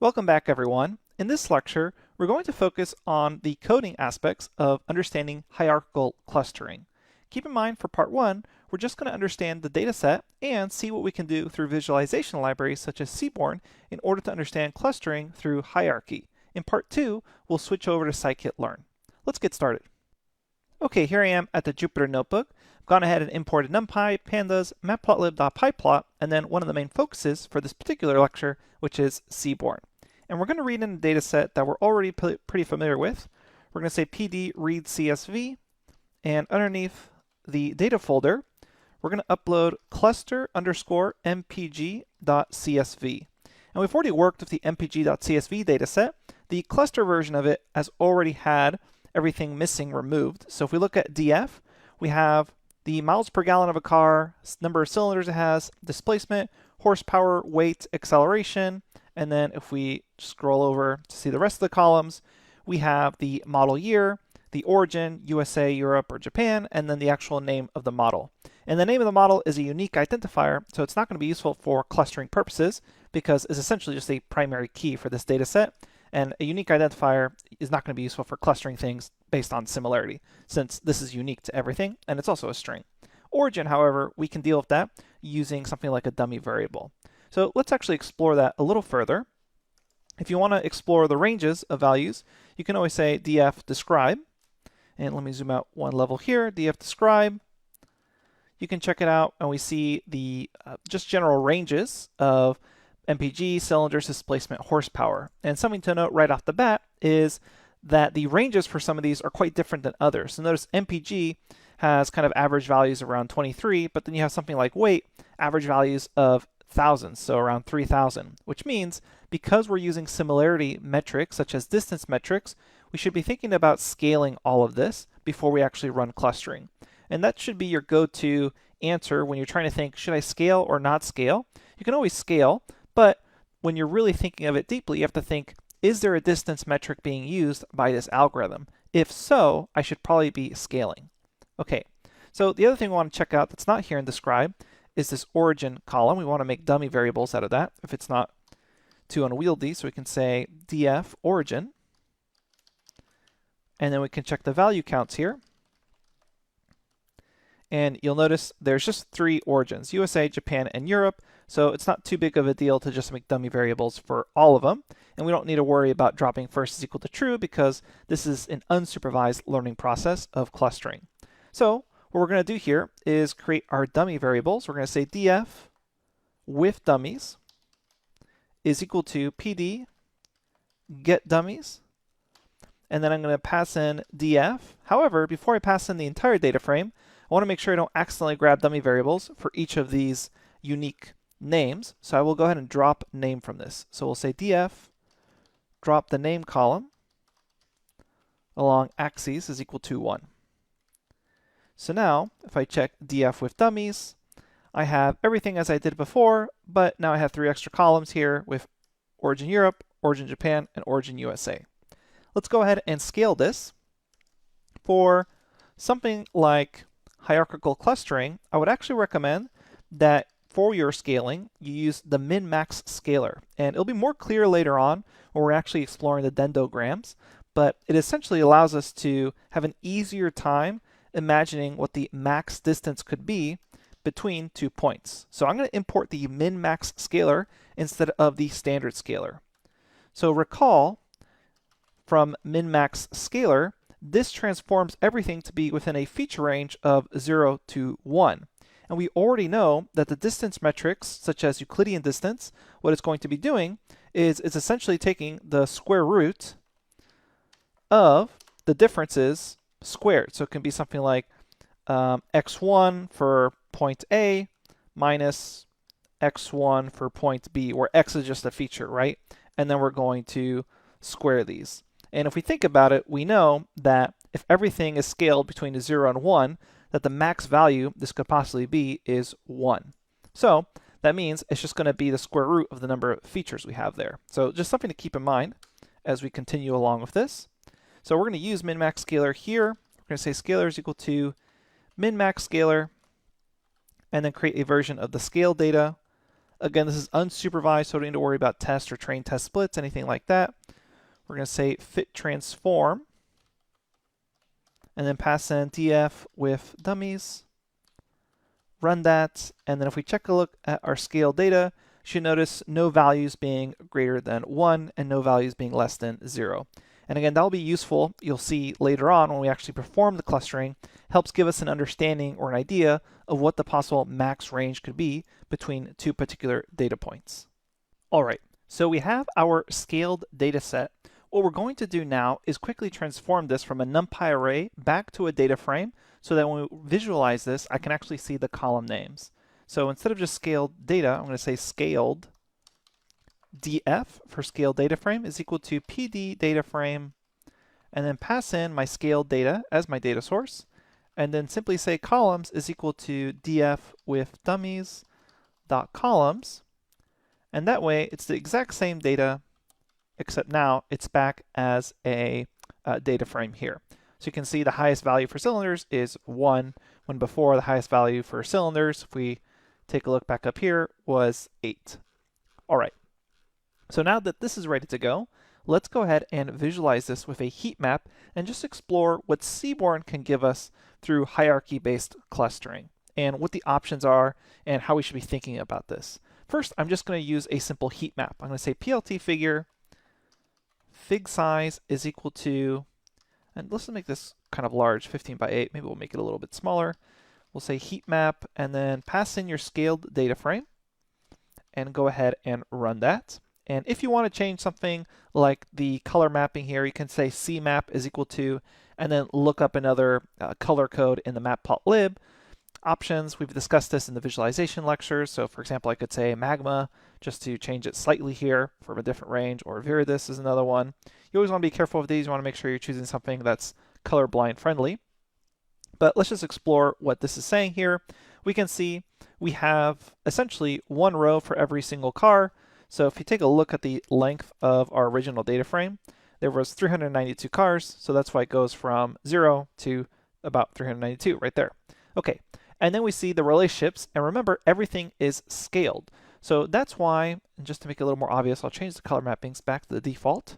Welcome back, everyone. In this lecture, we're going to focus on the coding aspects of understanding hierarchical clustering. Keep in mind, for part one, we're just going to understand the data set and see what we can do through visualization libraries such as Seaborn in order to understand clustering through hierarchy. In part two, we'll switch over to scikit-learn. Let's get started. Okay, here I am at the Jupyter Notebook. I've gone ahead and imported NumPy, Pandas, Matplotlib.pyplot, and then one of the main focuses for this particular lecture, which is Seaborn. And we're going to read in a data set that we're already pretty familiar with. We're going to say pd read CSV, and underneath the data folder, we're going to upload cluster_mpg.csv. And we've already worked with the mpg.csv data set. The cluster version of it has already had everything missing removed. So if we look at df, we have the miles per gallon of a car, number of cylinders it has, displacement, horsepower, weight, acceleration, and then if we scroll over to see the rest of the columns, we have the model year, the origin, USA, Europe, or Japan, and then the actual name of the model. And the name of the model is a unique identifier, so it's not going to be useful for clustering purposes because it's essentially just a primary key for this data set. And a unique identifier is not going to be useful for clustering things based on similarity, since this is unique to everything, and it's also a string. Origin, however, we can deal with that using something like a dummy variable. So let's actually explore that a little further. If you want to explore the ranges of values, you can always say df describe. And let me zoom out one level here, df describe. You can check it out, and we see the just general ranges of MPG, cylinders, displacement, horsepower. And something to note right off the bat is that the ranges for some of these are quite different than others. So notice MPG has kind of average values around 23, but then you have something like weight, average values of thousands, so around 3,000, which means because we're using similarity metrics such as distance metrics, we should be thinking about scaling all of this before we actually run clustering. And that should be your go-to answer when you're trying to think, should I scale or not scale? You can always scale, but when you're really thinking of it deeply, you have to think, is there a distance metric being used by this algorithm? If so, I should probably be scaling. Okay, so the other thing we want to check out that's not here in describe is this origin column. We want to make dummy variables out of that if it's not too unwieldy. So we can say df origin, and then we can check the value counts here. And you'll notice there's just 3 origins, USA, Japan, and Europe. So it's not too big of a deal to just make dummy variables for all of them. And we don't need to worry about dropping first is equal to true because this is an unsupervised learning process of clustering. So what we're going to do here is create our dummy variables. We're going to say df with dummies is equal to pd get dummies. And then I'm going to pass in df. However, before I pass in the entire data frame, I want to make sure I don't accidentally grab dummy variables for each of these unique names. So I will go ahead and drop name from this. So we'll say df drop the name column along axes is equal to 1. So now, if I check df with dummies, I have everything as I did before, but now I have 3 extra columns here with origin Europe, origin Japan, and origin USA. Let's go ahead and scale this. For something like hierarchical clustering, I would actually recommend that for your scaling, you use the min-max scaler. And it'll be more clear later on when we're actually exploring the dendrograms, but it essentially allows us to have an easier time imagining what the max distance could be between 2 points. So I'm going to import the min-max scaler instead of the standard scaler. So recall from min-max scaler, this transforms everything to be within a feature range of 0 to 1. And we already know that the distance metrics, such as Euclidean distance, what it's going to be doing is it's essentially taking the square root of the differences squared. So it can be something like x1 for point A minus x1 for point B, where x is just a feature, right? And then we're going to square these. And if we think about it, we know that if everything is scaled between 0 and 1, that the max value this could possibly be is 1. So that means it's just going to be the square root of the number of features we have there. So just something to keep in mind as we continue along with this. So we're going to use min-max scaler here. We're going to say scaler is equal to min-max scaler, and then create a version of the scale data Again, this is unsupervised, so we don't need to worry about test or train test splits, anything like that. We're going to say fit transform, and then pass in df with dummies. Run that, and then if we check a look at our scale data, you should notice no values being greater than 1 and no values being less than 0. And again, that will be useful. You'll see later on when we actually perform the clustering, helps give us an understanding or an idea of what the possible max range could be between two particular data points. All right, so we have our scaled data set. What we're going to do now is quickly transform this from a NumPy array back to a data frame so that when we visualize this, I can actually see the column names. So instead of just scaled data, I'm going to say scaled df for scaled data frame is equal to pd data frame, and then pass in my scaled data as my data source, and then simply say columns is equal to df with dummies dot columns, and that way it's the exact same data except now it's back as a data frame here. So you can see the highest value for cylinders is 1, when before the highest value for cylinders, if we take a look back up here, was 8. All right. So now that this is ready to go, let's go ahead and visualize this with a heat map and just explore what Seaborn can give us through hierarchy-based clustering and what the options are and how we should be thinking about this. First, I'm just going to use a simple heat map. I'm going to say PLT figure fig size is equal to, and let's make this kind of large, 15 by 8. Maybe we'll make it a little bit smaller. We'll say heat map and then pass in your scaled data frame and go ahead and run that. And if you want to change something like the color mapping here, you can say cmap is equal to, and then look up another color code in the Matplotlib. Options, we've discussed this in the visualization lectures. So for example, I could say magma just to change it slightly here from a different range, or viridis is another one. You always want to be careful of these. You want to make sure you're choosing something that's colorblind friendly. But let's just explore what this is saying here. We can see we have essentially one row for every single car. So if you take a look at the length of our original data frame, there was 392 cars, so that's why it goes from 0 to about 392 right there. Okay, and then we see the relationships, and remember, everything is scaled. So that's why, and just to make it a little more obvious, I'll change the color mappings back to the default.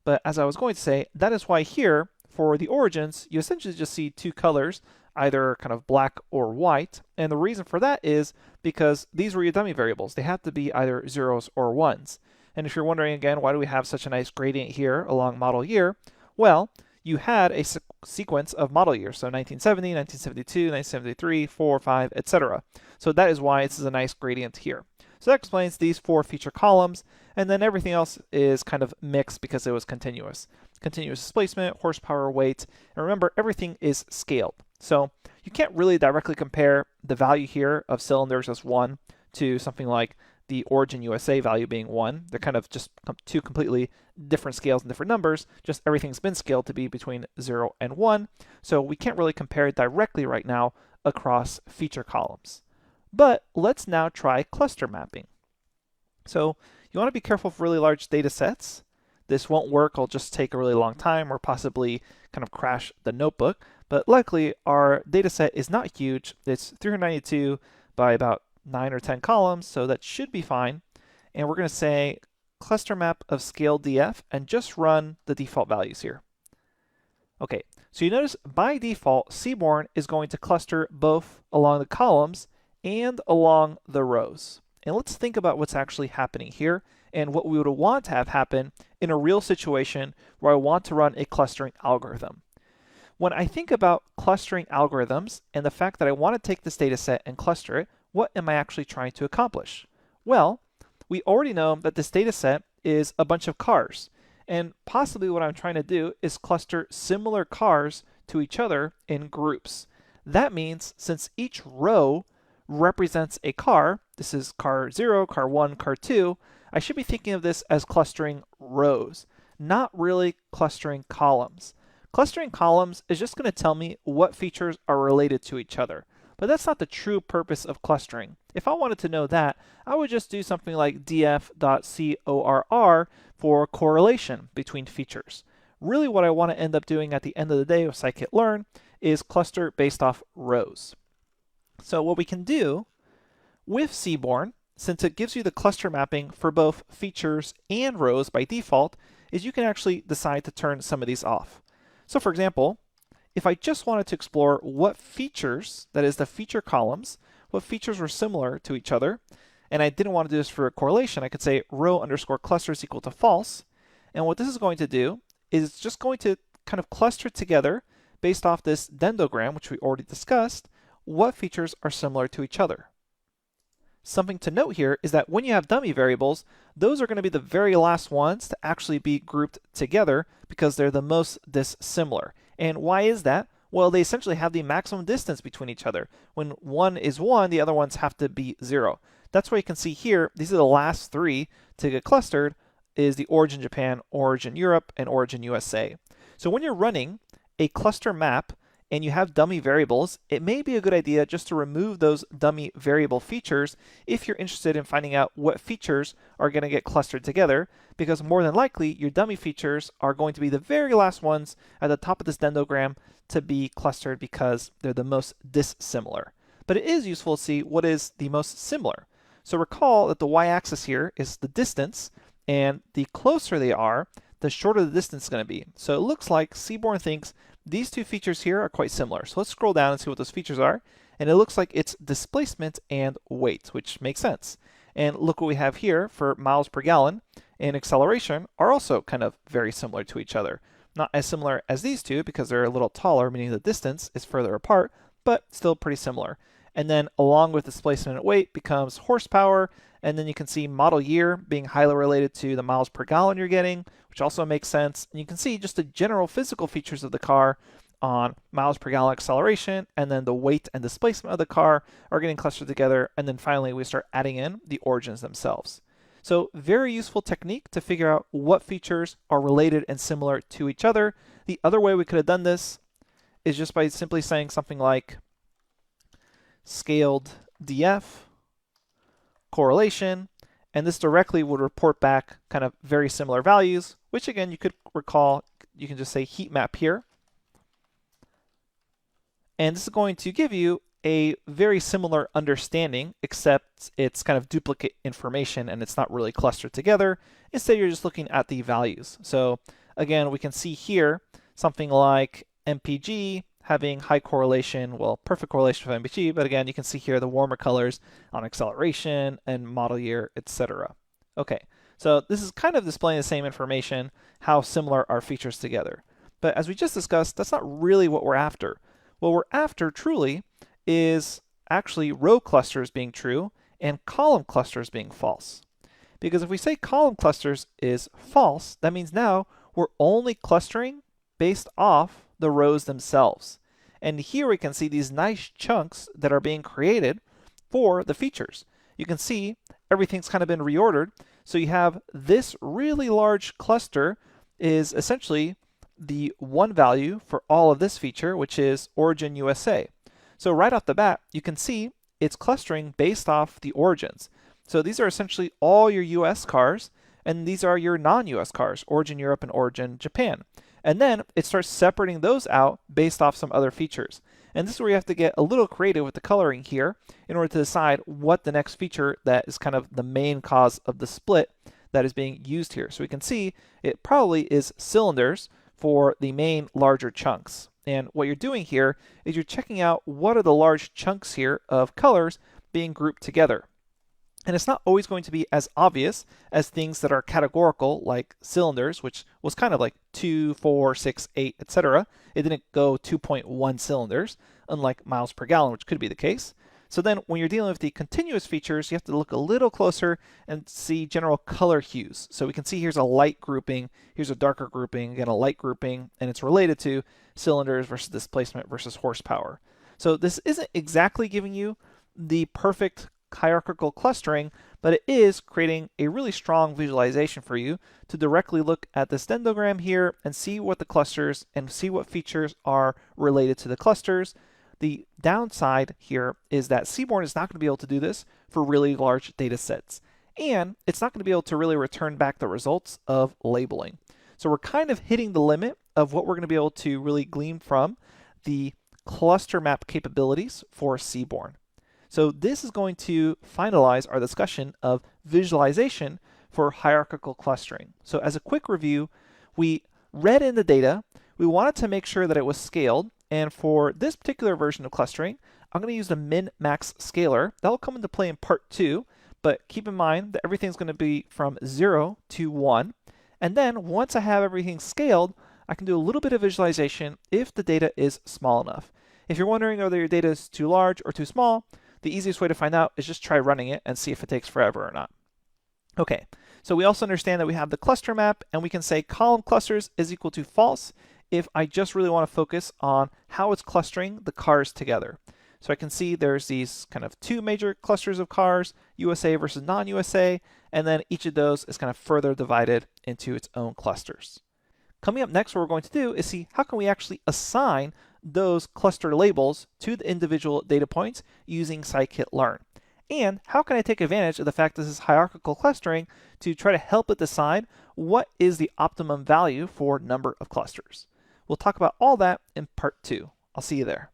But as I was going to say, that is why here, for the origins, you essentially just see two colors, either kind of black or white. And the reason for that is because these were your dummy variables. They have to be either zeros or ones. And if you're wondering again, why do we have such a nice gradient here along model year? Well, you had a sequence of model years. So 1970, 1972, 1973, 4, 5, etc. So that is why this is a nice gradient here. So that explains these 4 feature columns. And then everything else is kind of mixed because it was continuous. Continuous displacement, horsepower, weight, and remember, everything is scaled. So you can't really directly compare the value here of cylinders as 1 to something like the origin USA value being 1. They're kind of just two completely different scales and different numbers, just everything's been scaled to be between 0 and 1. So we can't really compare it directly right now across feature columns. But let's now try cluster mapping. So you want to be careful for really large data sets. This won't work, it'll just take a really long time or possibly kind of crash the notebook. But luckily, our data set is not huge. It's 392 by about 9 or 10 columns, so that should be fine. And we're going to say cluster map of scale df and just run the default values here. Okay, so you notice by default, Seaborn is going to cluster both along the columns and along the rows. And let's think about what's actually happening here and what we would want to have happen in a real situation where I want to run a clustering algorithm. When I think about clustering algorithms and the fact that I want to take this data set and cluster it, what am I actually trying to accomplish? Well, we already know that this data set is a bunch of cars, and possibly what I'm trying to do is cluster similar cars to each other in groups. That means since each row represents a car, this is car 0, car 1, car 2, I should be thinking of this as clustering rows, not really clustering columns. Clustering columns is just going to tell me what features are related to each other, but that's not the true purpose of clustering. If I wanted to know that, I would just do something like df.corr for correlation between features. Really what I want to end up doing at the end of the day with scikit-learn is cluster based off rows. So what we can do with Seaborn since it gives you the cluster mapping for both features and rows by default, is you can actually decide to turn some of these off. So for example, if I just wanted to explore what features, that is the feature columns, what features were similar to each other, and I didn't want to do this for a correlation, I could say row underscore cluster is equal to false. And what this is going to do is it's just going to kind of cluster together based off this dendrogram, which we already discussed, what features are similar to each other. Something to note here is that when you have dummy variables, those are going to be the very last ones to actually be grouped together because they're the most dissimilar. And why is that? Well, they essentially have the maximum distance between each other. When one is 1, the other ones have to be 0. That's why you can see here, these are the last 3 to get clustered, is the origin Japan, origin Europe, and origin USA. So when you're running a cluster map and you have dummy variables, it may be a good idea just to remove those dummy variable features if you're interested in finding out what features are going to get clustered together, because more than likely your dummy features are going to be the very last ones at the top of this dendrogram to be clustered because they're the most dissimilar. But it is useful to see what is the most similar. So recall that the y-axis here is the distance, and the closer they are, the shorter the distance is going to be. So it looks like Seaborn thinks these two features here are quite similar. So let's scroll down and see what those features are. And it looks like it's displacement and weight, which makes sense. And look what we have here for miles per gallon and acceleration are also kind of very similar to each other. Not as similar as these two because they're a little taller, meaning the distance is further apart, but still pretty similar. And then along with displacement and weight becomes horsepower, and then you can see model year being highly related to the miles per gallon you're getting, which also makes sense. And you can see just the general physical features of the car on miles per gallon acceleration, and then the weight and displacement of the car are getting clustered together, and then finally we start adding in the origins themselves. So very useful technique to figure out what features are related and similar to each other. The other way we could have done this is just by simply saying something like scaled df correlation, and this directly would report back kind of very similar values, which again you could recall, you can just say heat map here. And this is going to give you a very similar understanding, except it's kind of duplicate information and it's not really clustered together. Instead, you're just looking at the values. So again, we can see here something like MPG having high correlation, well, perfect correlation with MPG, but again, you can see here the warmer colors on acceleration and model year, etc. Okay, so this is kind of displaying the same information, how similar are features together. But as we just discussed, that's not really what we're after. What we're after truly is actually row clusters being true and column clusters being false. Because if we say column clusters is false, that means now we're only clustering based off the rows themselves. And here we can see these nice chunks that are being created for the features. You can see everything's kind of been reordered. So you have this really large cluster is essentially the one value for all of this feature, which is origin USA. So right off the bat, you can see it's clustering based off the origins. So these are essentially all your US cars, and these are your non-US cars, origin Europe and origin Japan. And then it starts separating those out based off some other features. And this is where you have to get a little creative with the coloring here in order to decide what the next feature that is kind of the main cause of the split that is being used here. So we can see it probably is cylinders for the main larger chunks. And what you're doing here is you're checking out what are the large chunks here of colors being grouped together. And it's not always going to be as obvious as things that are categorical, like cylinders, which was kind of like 2, 4, 6, 8, etc. It didn't go 2.1 cylinders, unlike miles per gallon, which could be the case. So then when you're dealing with the continuous features, you have to look a little closer and see general color hues. So we can see here's a light grouping, here's a darker grouping, again a light grouping, and it's related to cylinders versus displacement versus horsepower. So this isn't exactly giving you the perfect hierarchical clustering, but it is creating a really strong visualization for you to directly look at this dendrogram here and see what the clusters and see what features are related to the clusters. The downside here is that Seaborn is not going to be able to do this for really large data sets, and it's not going to be able to really return back the results of labeling. So we're kind of hitting the limit of what we're going to be able to really glean from the cluster map capabilities for Seaborn. So this is going to finalize our discussion of visualization for hierarchical clustering. So as a quick review, we read in the data, we wanted to make sure that it was scaled, and for this particular version of clustering, I'm going to use the min-max scaler. That will come into play in part 2, but keep in mind that everything's going to be from 0 to 1. And then once I have everything scaled, I can do a little bit of visualization if the data is small enough. If you're wondering whether your data is too large or too small, the easiest way to find out is just try running it and see if it takes forever or not. Okay, so we also understand that we have the cluster map, and we can say column clusters is equal to false if I just really want to focus on how it's clustering the cars together. So I can see there's these kind of two major clusters of cars, USA versus non-USA, and then each of those is kind of further divided into its own clusters. Coming up next, what we're going to do is see how can we actually assign those cluster labels to the individual data points using scikit-learn. And how can I take advantage of the fact this is hierarchical clustering to try to help it decide what is the optimum value for number of clusters. We'll talk about all that in part 2. I'll see you there.